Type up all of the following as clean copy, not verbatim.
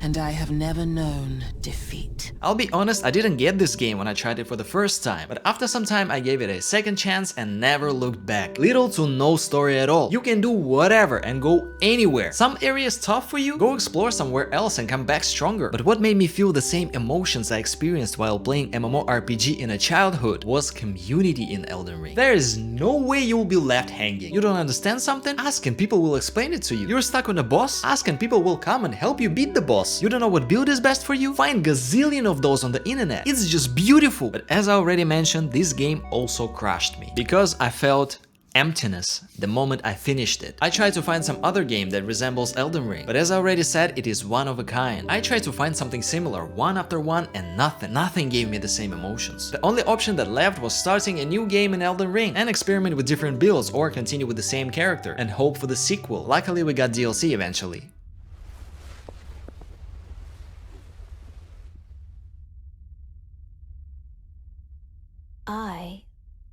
and I have never known defeat. I'll be honest, I didn't get this game when I tried it for the first time, but after some time I gave it a second chance and never looked back. Little to no story at all. You can do whatever and go anywhere. Some areas tough for you, go explore somewhere else and come back stronger. But what made me feel the same emotions I experienced while playing MMORPG in a childhood was community in Elden Ring. There is no way you will be left hanging. You don't understand something? Ask and people will explain it to you. You're stuck on a boss? Ask and people will come and help you beat the boss. You don't know what build is best for you? Find gazillion of those on the internet. It's just beautiful. But as I already mentioned, this game also crushed me because I felt emptiness the moment I finished it. I tried to find some other game that resembles Elden Ring, but as I already said, it is one of a kind. I tried to find something similar one after one and nothing gave me the same emotions. The only option that left was starting a new game in Elden Ring and experiment with different builds or continue with the same character and hope for the sequel. Luckily we got DLC eventually. I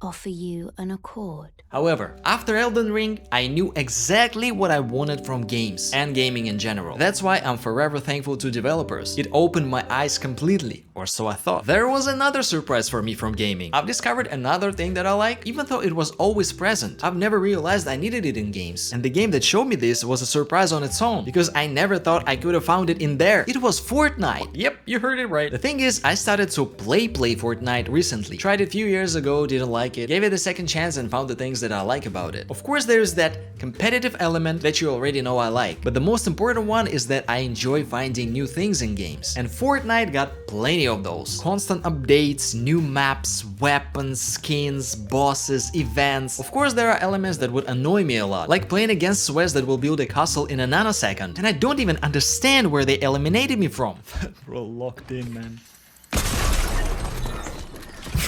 offer you an accord. However, after Elden Ring, I knew exactly what I wanted from games and gaming in general. That's why I'm forever thankful to developers. It opened my eyes completely, or so I thought. There was another surprise for me from gaming. I've discovered another thing that I like, even though it was always present. I've never realized I needed it in games. And the game that showed me this was a surprise on its own, because I never thought I could have found it in there. It was Fortnite. Yep, you heard it right. The thing is, I started to play Fortnite recently. Tried it a few years ago, didn't like it, gave it a second chance and found the things that I like about it. Of course, there's that competitive element that you already know I like, but the most important one is that I enjoy finding new things in games. And Fortnite got plenty of those. Constant updates, new maps, weapons, skins, bosses, events. Of course, there are elements that would annoy me a lot, like playing against Swiss that will build a castle in a nanosecond, and I don't even understand where they eliminated me from. We're locked in, man.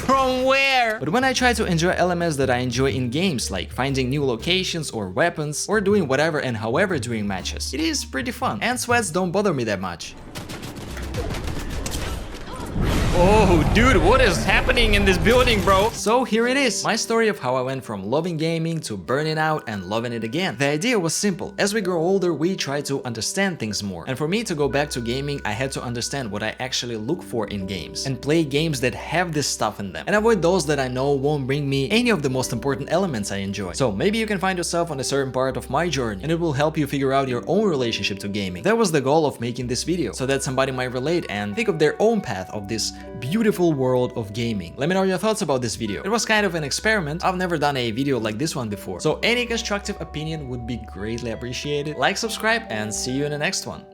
From where? But when I try to enjoy elements that I enjoy in games, like finding new locations or weapons, or doing whatever and however during matches, it is pretty fun, and sweats don't bother me that much. Oh, dude, what is happening in this building, bro? So here it is, my story of how I went from loving gaming to burning out and loving it again. The idea was simple. As we grow older, we try to understand things more. And for me to go back to gaming, I had to understand what I actually look for in games and play games that have this stuff in them and avoid those that I know won't bring me any of the most important elements I enjoy. So maybe you can find yourself on a certain part of my journey and it will help you figure out your own relationship to gaming. That was the goal of making this video, so that somebody might relate and think of their own path of this beautiful world of gaming. Let me know your thoughts about this video. It was kind of an experiment. I've never done a video like this one before, so any constructive opinion would be greatly appreciated. Like, subscribe, and see you in the next one.